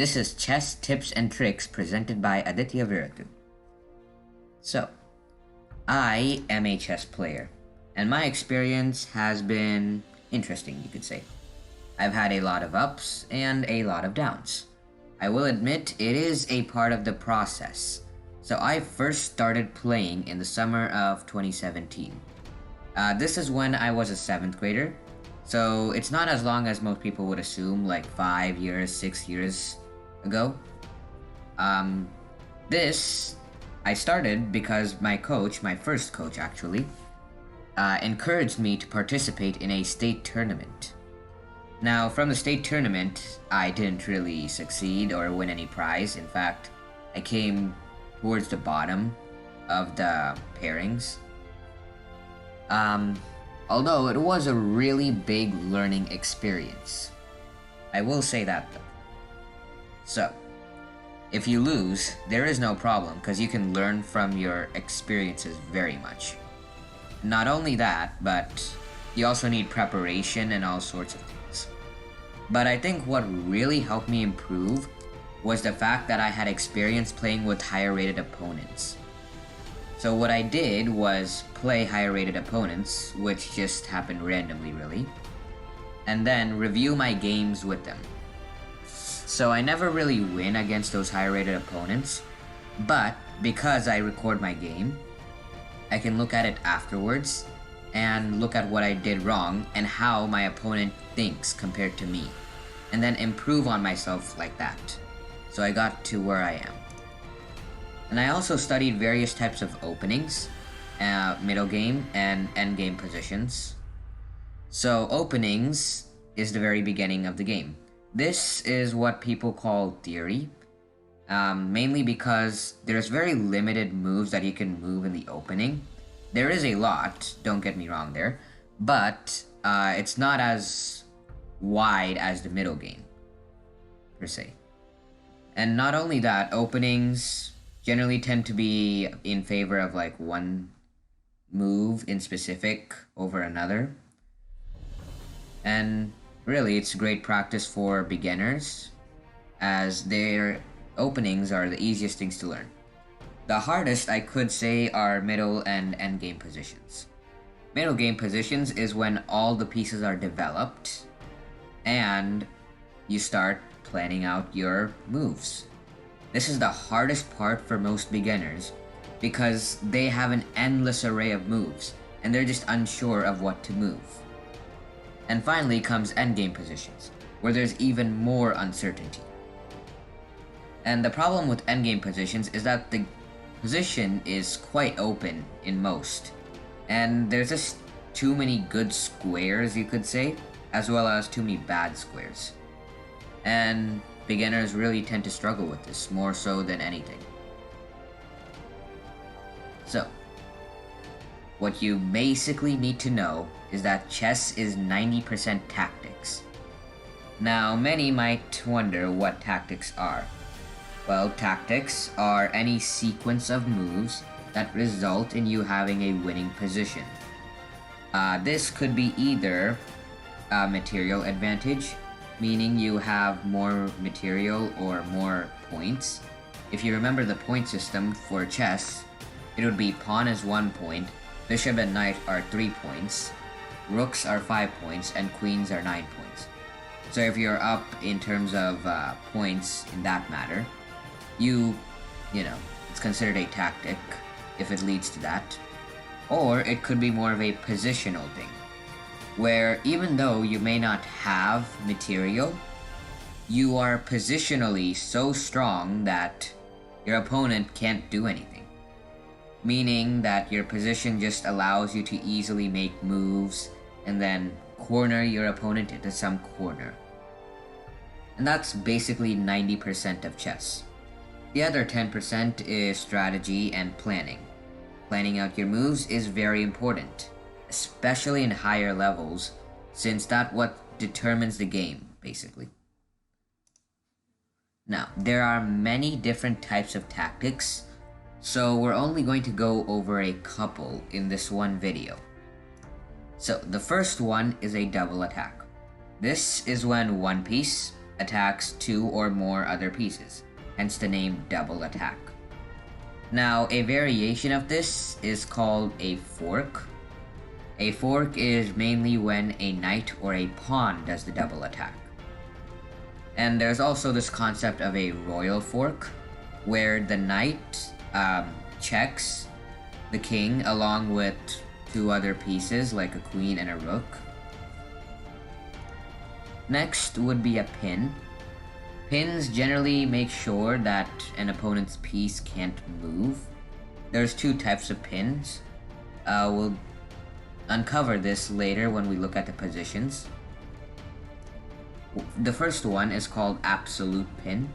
This is Chess Tips and Tricks presented by Aditya Veerathu. So, I am a chess player, and my experience has been interesting, you could say. I've had a lot of ups and a lot of downs. I will admit it is a part of the process. So I first started playing in the summer of 2017. This is when I was a 7th grader, so it's not as long as most people would assume, like 5 years, 6 years ago. This I started because my coach, my first coach actually, encouraged me to participate in a state tournament. Now, from the state tournament, I didn't really succeed or win any prize. In fact, I came towards the bottom of the pairings. Although it was a really big learning experience. I will say that though. So, if you lose, there is no problem because you can learn from your experiences very much. Not only that, but you also need preparation and all sorts of things. But I think what really helped me improve was the fact that I had experience playing with higher rated opponents. So what I did was play higher rated opponents, which just happened randomly really, and then review my games with them. So I never really win against those higher rated opponents, but because I record my game, I can look at it afterwards and look at what I did wrong and how my opponent thinks compared to me, and then improve on myself like that. So I got to where I am. And I also studied various types of openings, middle game and end game positions. So openings is the very beginning of the game. This is what people call theory, mainly because there's very limited moves that you can move in the opening. There is a lot, don't get me wrong there, but it's not as wide as the middle game, per se. And not only that, openings generally tend to be in favor of like one move in specific over another. And really, it's great practice for beginners, as their openings are the easiest things to learn. The hardest, I could say, are middle and end game positions. Middle game positions is when all the pieces are developed and you start planning out your moves. This is the hardest part for most beginners because they have an endless array of moves and they're just unsure of what to move. And finally comes endgame positions, where there's even more uncertainty. And the problem with endgame positions is that the position is quite open in most, and there's just too many good squares, you could say, as well as too many bad squares. And beginners really tend to struggle with this, more so than anything. So, what you basically need to know is that chess is 90% tactics. Now, many might wonder what tactics are. Well, tactics are any sequence of moves that result in you having a winning position. This could be either a material advantage, meaning you have more material or more points. If you remember the point system for chess, it would be pawn is 1 point, bishop and knight are 3 points, rooks are 5 points, and queens are 9 points. So if you're up in terms of points in that matter, you know, it's considered a tactic if it leads to that. Or it could be more of a positional thing, where even though you may not have material, you are positionally so strong that your opponent can't do anything. Meaning that your position just allows you to easily make moves and then corner your opponent into some corner. And that's basically 90% of chess. The other 10% is strategy and planning. Planning out your moves is very important, especially in higher levels, since that's what determines the game, basically. Now, there are many different types of tactics, so we're only going to go over a couple in this one video. So, the first one is a double attack. This is when one piece, attacks 2 or more other pieces, hence the name double attack. Now, a variation of this is called a fork. A fork is mainly when a knight or a pawn does the double attack. And there's also this concept of a royal fork, where the knight checks the king along with 2 other pieces like a queen and a rook. Next would be a pin. Pins generally make sure that an opponent's piece can't move. There's 2 types of pins. We'll uncover this later when we look at the positions. The first one is called absolute pin,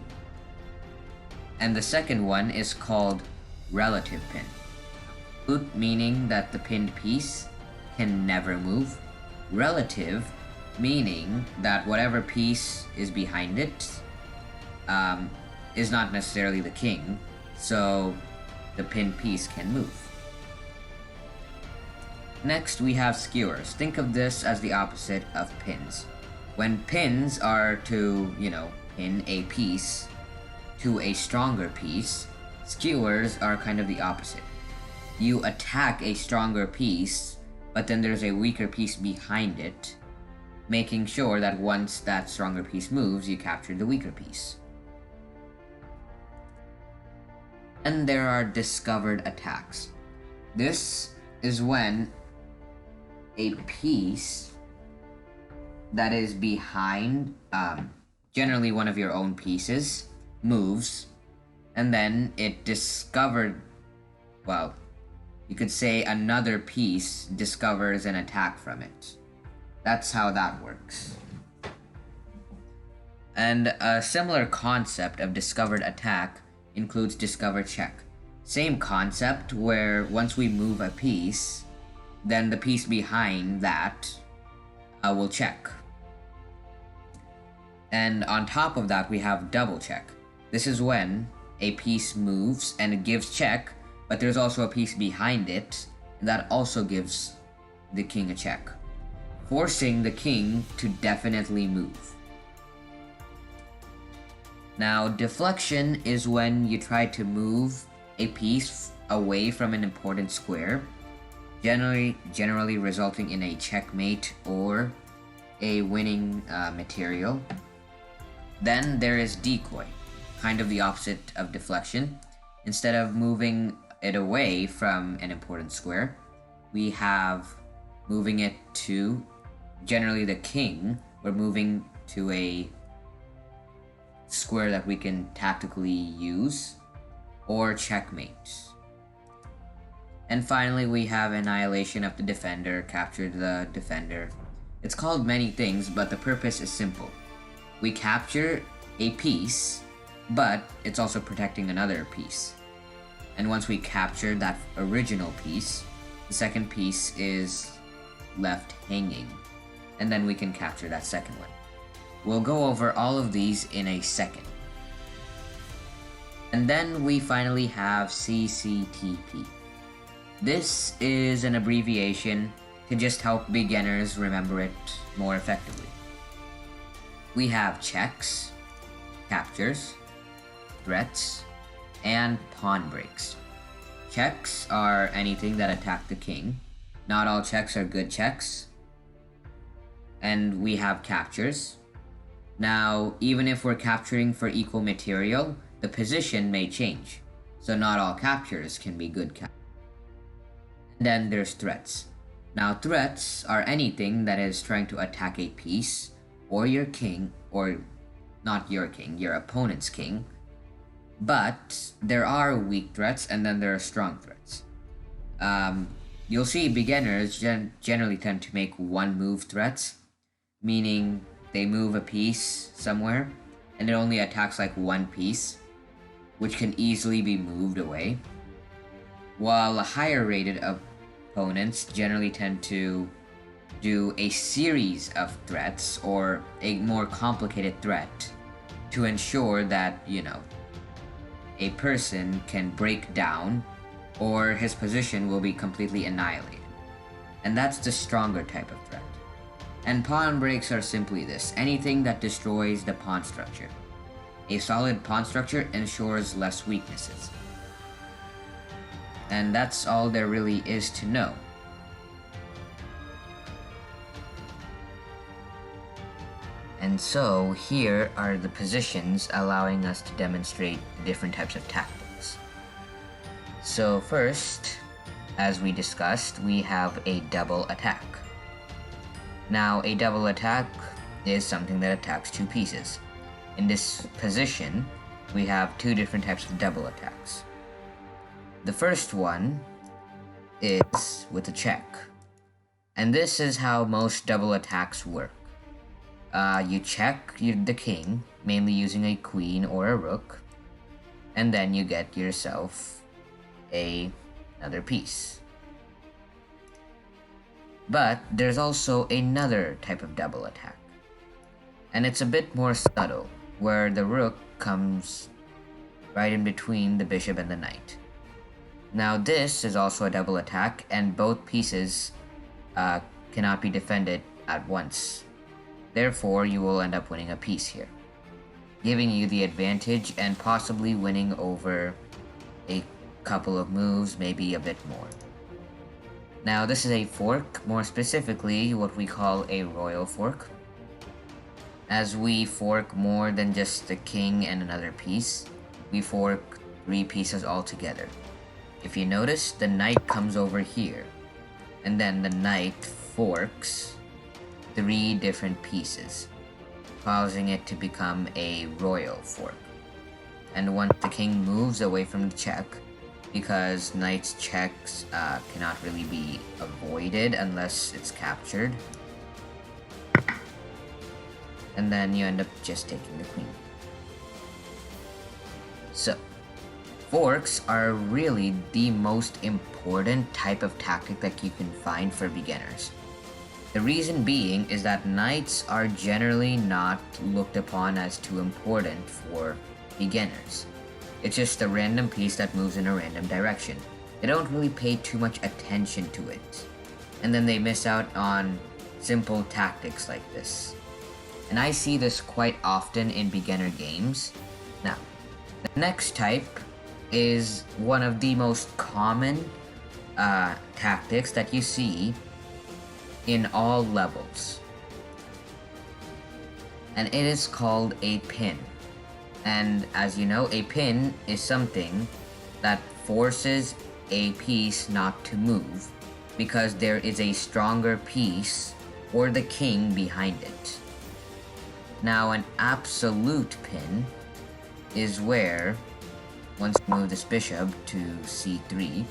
and the second one is called relative pin. Absolute meaning that the pinned piece can never move. Relative meaning that whatever piece is behind it is not necessarily the king, so the pinned piece can move. Next, we have skewers. Think of this as the opposite of pins. When pins are to, pin a piece to a stronger piece, skewers are kind of the opposite. You attack a stronger piece, but then there's a weaker piece behind it, making sure that once that stronger piece moves, you capture the weaker piece. And there are discovered attacks. This is when a piece that is behind, generally one of your own pieces, moves, and then it discovered, you could say another piece discovers an attack from it. That's how that works. And a similar concept of discovered attack includes discovered check. Same concept where once we move a piece, then the piece behind that will check. And on top of that, we have double check. This is when a piece moves and it gives check, but there's also a piece behind it that also gives the king a check, forcing the king to definitely move. Now, deflection is when you try to move a piece away from an important square, generally resulting in a checkmate or a winning material. Then there is decoy, kind of the opposite of deflection. Instead of moving it away from an important square, we have moving it to, generally the king, we're moving to a square that we can tactically use, or checkmate. And finally, we have annihilation of the defender, capture the defender. It's called many things, but the purpose is simple. We capture a piece, but it's also protecting another piece. And once we capture that original piece, the second piece is left hanging, and then we can capture that second one. We'll go over all of these in a second. And then we finally have CCTP. This is an abbreviation to just help beginners remember it more effectively. We have checks, captures, threats, and pawn breaks. Checks are anything that attack the king. Not all checks are good checks. And we have captures. Now, even if we're capturing for equal material, the position may change. So not all captures can be good captures. And then there's threats. Now, threats are anything that is trying to attack a piece, or your king, or not your king, your opponent's king. But there are weak threats, and then there are strong threats. You'll see beginners generally tend to make one move threats, meaning they move a piece somewhere, and it only attacks like one piece, which can easily be moved away. While higher rated opponents generally tend to do a series of threats or a more complicated threat to ensure that, a person can break down or his position will be completely annihilated. And that's the stronger type of threat. And pawn breaks are simply this: anything that destroys the pawn structure. A solid pawn structure ensures less weaknesses. And that's all there really is to know. And so here are the positions allowing us to demonstrate different types of tactics. So first, as we discussed, we have a double attack. Now, a double attack is something that attacks two pieces. In this position, we have two different types of double attacks. The first one is with a check. And this is how most double attacks work. You check the king, mainly using a queen or a rook, and then you get yourself another piece. But there's also another type of double attack, and it's a bit more subtle, where the rook comes right in between the bishop and the knight. Now this is also a double attack, and both pieces cannot be defended at once. Therefore, you will end up winning a piece here, giving you the advantage and possibly winning over a couple of moves, maybe a bit more. Now, this is a fork, more specifically what we call a royal fork, as we fork more than just the king and another piece. We fork three pieces altogether. If you notice, the knight comes over here, and then the knight forks three different pieces, causing it to become a royal fork. And once the king moves away from the check, because knight's checks cannot really be avoided unless it's captured, and then you end up just taking the queen. So, forks are really the most important type of tactic that you can find for beginners. The reason being is that knights are generally not looked upon as too important for beginners. It's just a random piece that moves in a random direction. They don't really pay too much attention to it. And then they miss out on simple tactics like this. And I see this quite often in beginner games. Now, the next type is one of the most common tactics that you see in all levels, and it is called a pin. And as you know, a pin is something that forces a piece not to move because there is a stronger piece or the king behind it. Now, an absolute pin is where, once you move this bishop to c3,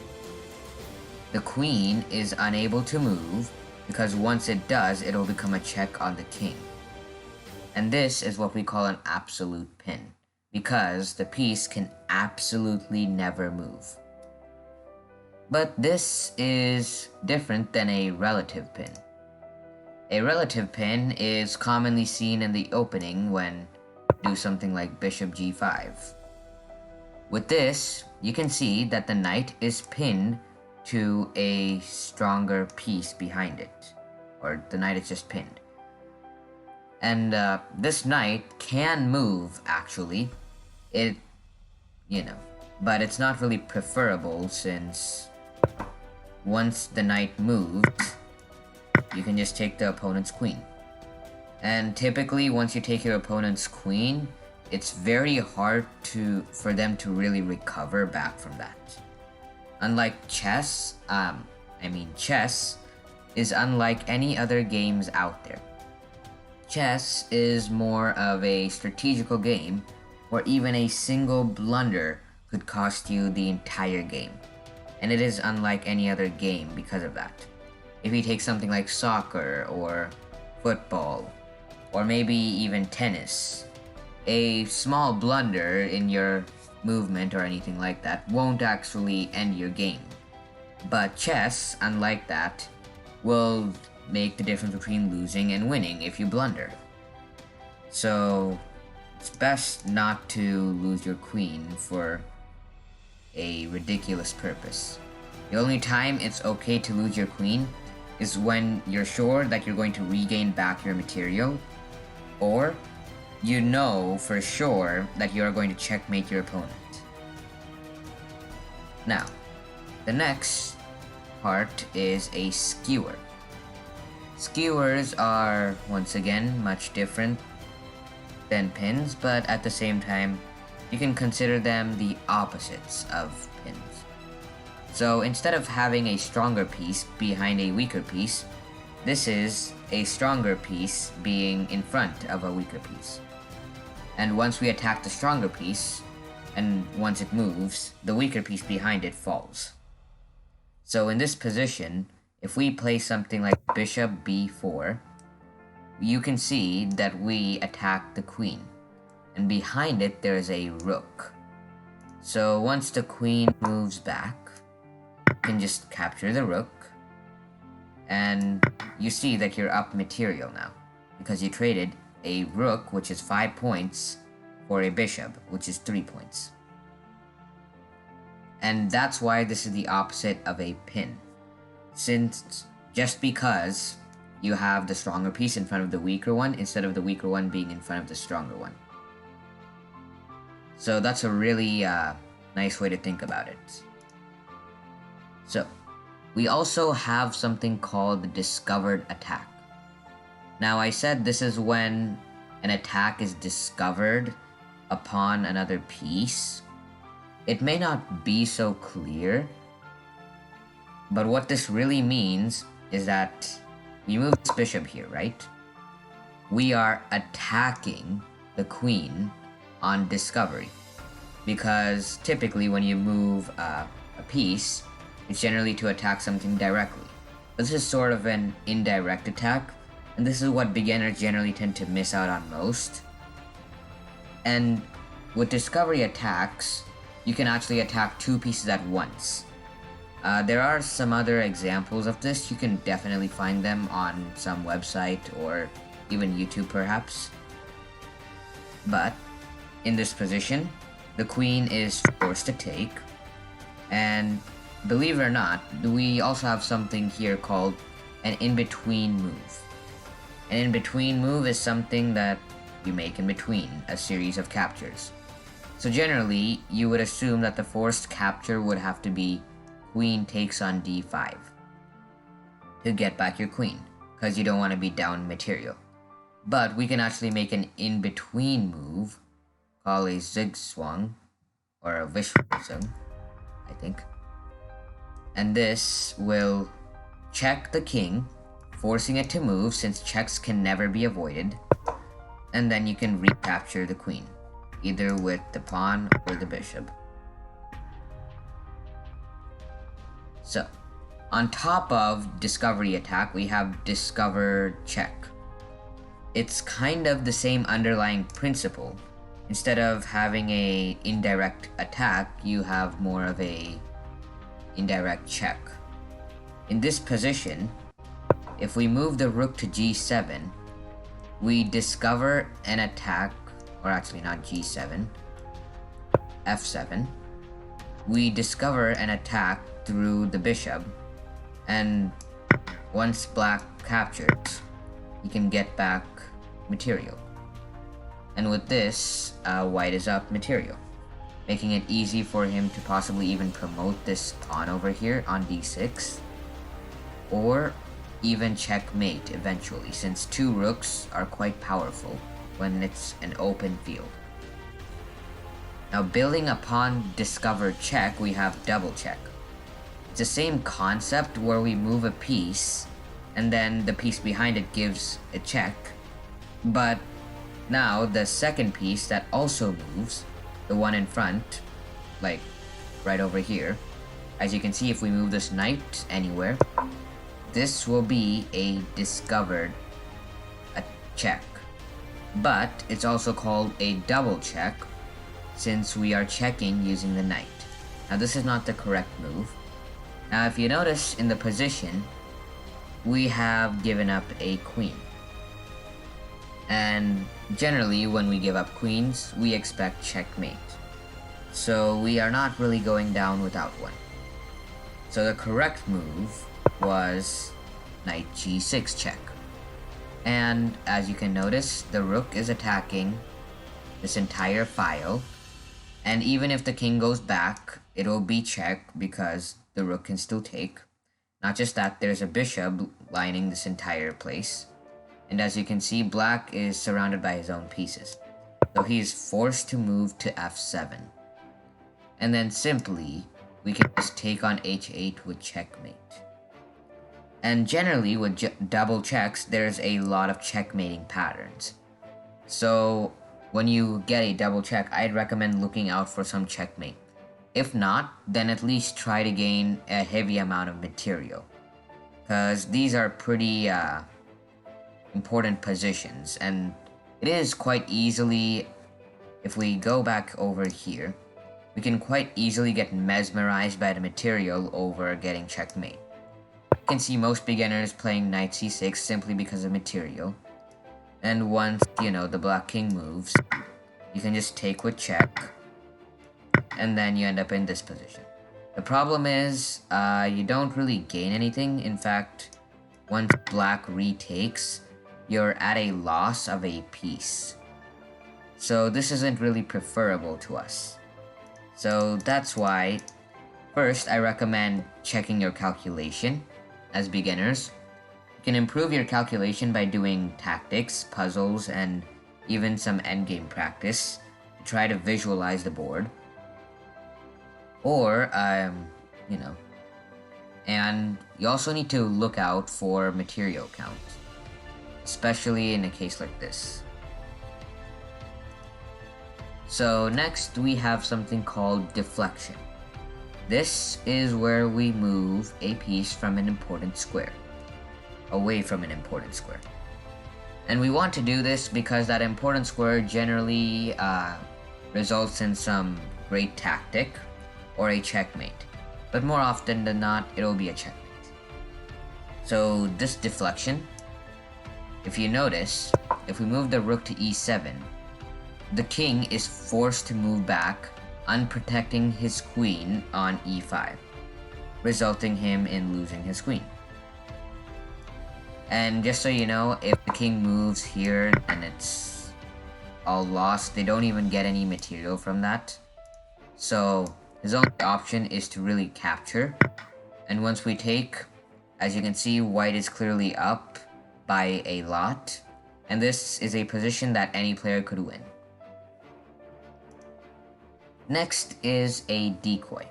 the queen is unable to move, because once it does, it'll become a check on the king. And this is what we call an absolute pin, because the piece can absolutely never move. But this is different than a relative pin. A relative pin is commonly seen in the opening when you do something like bishop g5. With this, you can see that the knight is pinned to a stronger piece behind it, or the knight is just pinned. And this knight can move, actually. But it's not really preferable, since once the knight moves, you can just take the opponent's queen. And typically, once you take your opponent's queen, it's very hard for them to really recover back from that. Unlike chess, chess is unlike any other games out there. Chess is more of a strategical game where even a single blunder could cost you the entire game. And it is unlike any other game because of that. If you take something like soccer or football, or maybe even tennis, a small blunder in your movement or anything like that won't actually end your game. But chess, unlike that, will make the difference between losing and winning if you blunder. So it's best not to lose your queen for a ridiculous purpose. The only time it's okay to lose your queen is when you're sure that you're going to regain back your material, or you know for sure that you are going to checkmate your opponent. Now, the next part is a skewer. Skewers are, once again, much different than pins, but at the same time, you can consider them the opposites of pins. So instead of having a stronger piece behind a weaker piece, this is a stronger piece being in front of a weaker piece. And once we attack the stronger piece, and once it moves, the weaker piece behind it falls. So in this position, if we play something like bishop b4, you can see that we attack the queen, and behind it there is a rook. So once the queen moves back, you can just capture the rook, and you see that you're up material now, because you traded a rook, which is 5 points, for a bishop, which is 3 points. And that's why this is the opposite of a pin, since just because you have the stronger piece in front of the weaker one instead of the weaker one being in front of the stronger one. So that's a really nice way to think about it. So we also have something called the discovered attack. Now I said this is when an attack is discovered upon another piece. It may not be so clear, but what this really means is that we move this bishop here, right? We are attacking the queen on discovery, because typically when you move a piece, it's generally to attack something directly. This is sort of an indirect attack, and this is what beginners generally tend to miss out on most. And with discovery attacks, you can actually attack 2 pieces at once. There are some other examples of this. You can definitely find them on some website or even YouTube perhaps. But in this position, the queen is forced to take, and believe it or not, we also have something here called an in-between move. An in-between move is something that you make in between a series of captures. So generally, you would assume that the forced capture would have to be queen takes on d5 to get back your queen, because you don't want to be down material. But we can actually make an in-between move called a zigzwang, or a vishwazung, I think. And this will check the king, forcing it to move since checks can never be avoided, and then you can recapture the queen, either with the pawn or the bishop. So, on top of discovery attack, we have discovered check. It's kind of the same underlying principle. Instead of having a indirect attack, you have more of a indirect check. In this position, if we move the rook to g7, we discover an attack, or actually not g7, f7. We discover an attack through the bishop, and once black captures, he can get back material. And with this, white is up material, making it easy for him to possibly even promote this pawn over here on d6, or even checkmate eventually, since 2 rooks are quite powerful when it's an open field. Now, building upon discovered check, we have double check. It's the same concept where we move a piece and then the piece behind it gives a check, but now the second piece that also moves, the one in front, like right over here, as you can see, if we move this knight anywhere, this will be a discovered check. But it's also called a double check since we are checking using the knight. Now this is not the correct move. Now if you notice in the position, we have given up a queen. And generally when we give up queens, we expect checkmate. So we are not really going down without one. So the correct move was knight g6 check. And as you can notice, the rook is attacking this entire file, and even if the king goes back, it will be checked because the rook can still take. Not just that, there's a bishop lining this entire place, and as you can see, black is surrounded by his own pieces, so he is forced to move to f7. And then simply, we can just take on h8 with checkmate. And generally, with double checks, there's a lot of checkmating patterns. So when you get a double check, I'd recommend looking out for some checkmate. If not, then at least try to gain a heavy amount of material, because these are pretty important positions, and it is quite easily, if we go back over here, we can quite easily get mesmerized by the material over getting checkmate. You can see most beginners playing knight c6 simply because of material, and once, the black king moves, you can just take with check, and then you end up in this position. The problem is, you don't really gain anything. In fact, once black retakes, you're at a loss of a piece. So this isn't really preferable to us. So that's why, first, I recommend checking your calculation as beginners. You can improve your calculation by doing tactics, puzzles, and even some endgame practice to try to visualize the board. Or, and you also need to look out for material count, especially in a case like this. So next we have something called deflection. This is where we move a piece from an important square, away from an important square. And we want to do this because that important square generally results in some great tactic or a checkmate, but more often than not, it'll be a checkmate. So this deflection, if you notice, if we move the rook to e7, the king is forced to move back, unprotecting his queen on e5, resulting him in losing his queen. And just so you know, if the king moves here and it's all lost, they don't even get any material from that. So his only option is to really capture. And once we take, as you can see, white is clearly up by a lot, and this is a position that any player could win. Next is a decoy.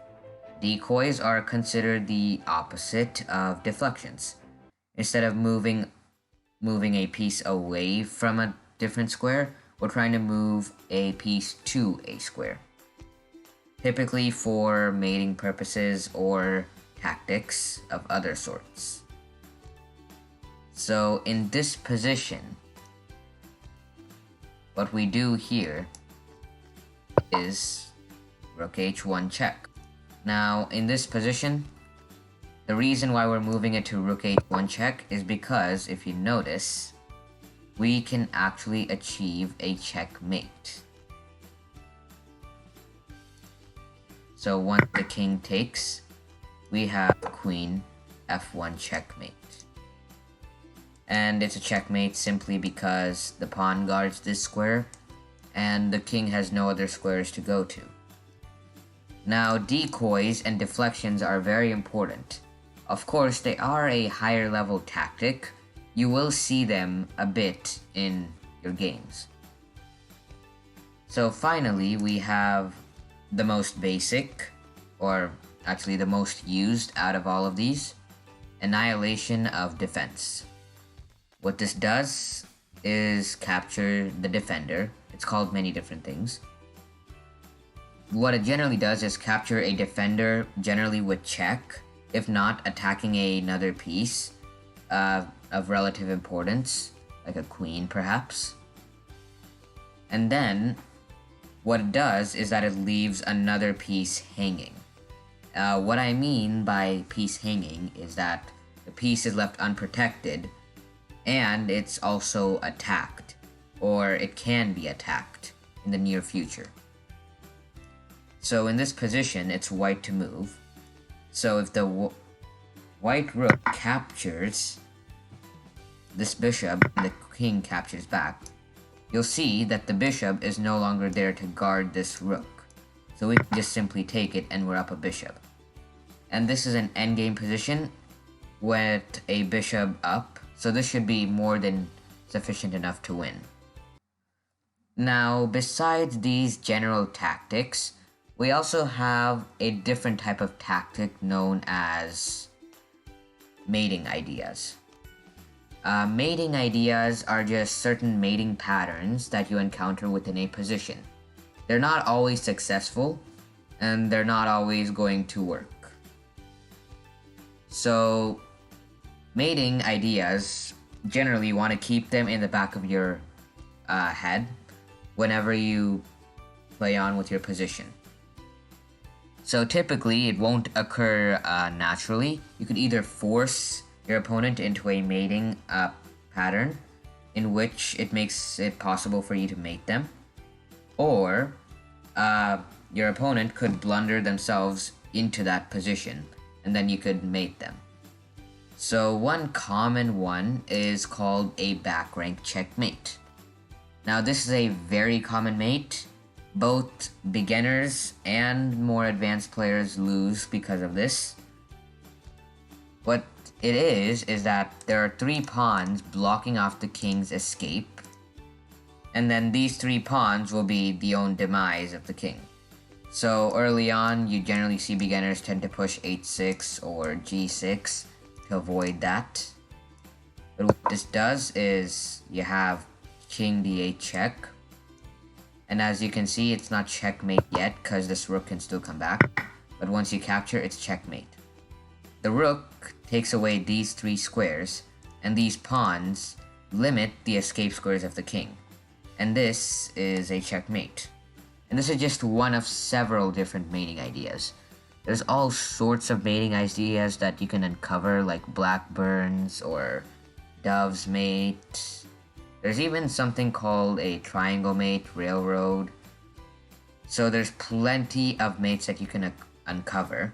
Decoys are considered the opposite of deflections. Instead of moving a piece away from a different square, we're trying to move a piece to a square, typically for mating purposes or tactics of other sorts. So in this position, what we do here is rook h1 check. Now in this position, the reason why we're moving it to rook h1 check is because, if you notice, we can actually achieve a checkmate. So once the king takes, we have queen f1 checkmate. And it's a checkmate simply because the pawn guards this square, and the king has no other squares to go to. Now, decoys and deflections are very important. Of course, they are a higher level tactic. You will see them a bit in your games. So finally, we have the most basic, or actually the most used out of all of these, annihilation of defense. What this does is capture the defender. It's called many different things. What it generally does is capture a defender, generally with check, if not attacking another piece of relative importance, like a queen perhaps. And then what it does is that it leaves another piece hanging. What I mean by piece hanging is that the piece is left unprotected, and it's also attacked, or it can be attacked in the near future. So in this position, it's white to move. So if the white rook captures, this bishop and the king captures back, you'll see that the bishop is no longer there to guard this rook. So we can just simply take it and we're up a bishop. And this is an endgame position with a bishop up, so this should be more than sufficient enough to win. Now, besides these general tactics, we also have a different type of tactic known as mating ideas. Mating ideas are just certain mating patterns that you encounter within a position. They're not always successful, and they're not always going to work. So, mating ideas, generally you want to keep them in the back of your head whenever you play on with your position. So typically it won't occur naturally. You could either force your opponent into a mating pattern in which it makes it possible for you to mate them, or your opponent could blunder themselves into that position and then you could mate them. So one common one is called a back rank checkmate. Now this is a very common mate. Both beginners and more advanced players lose because of this. What it is that there are 3 pawns blocking off the king's escape, and then these 3 pawns will be the own demise of the king. So early on, you generally see beginners tend to push h6 or g6 to avoid that. But what this does is you have king d8 check, and as you can see, it's not checkmate yet because this rook can still come back, but once you capture, it's checkmate. The rook takes away these 3 squares, and these pawns limit the escape squares of the king, and this is a checkmate. And this is just one of several different mating ideas. There's all sorts of mating ideas that you can uncover, like Blackburns or Dove's mate. There's even something called a triangle mate, railroad. So there's plenty of mates that you can uncover.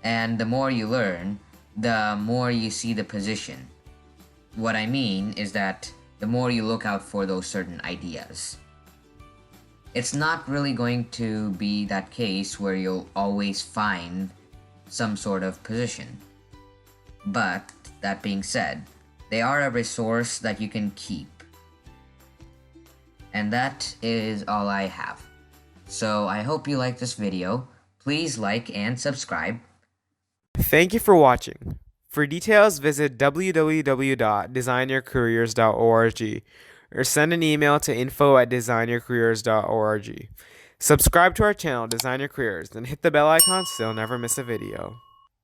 And the more you learn, the more you see the position. What I mean is that the more you look out for those certain ideas. It's not really going to be that case where you'll always find some sort of position. But, that being said, they are a resource that you can keep. And that is all I have. So I hope you liked this video. Please like and subscribe. Thank you for watching. For details, visit www.designyourcareers.org or send an email to info@designyourcareers.org. Subscribe to our channel, Design Your Careers, and hit the bell icon so you'll never miss a video.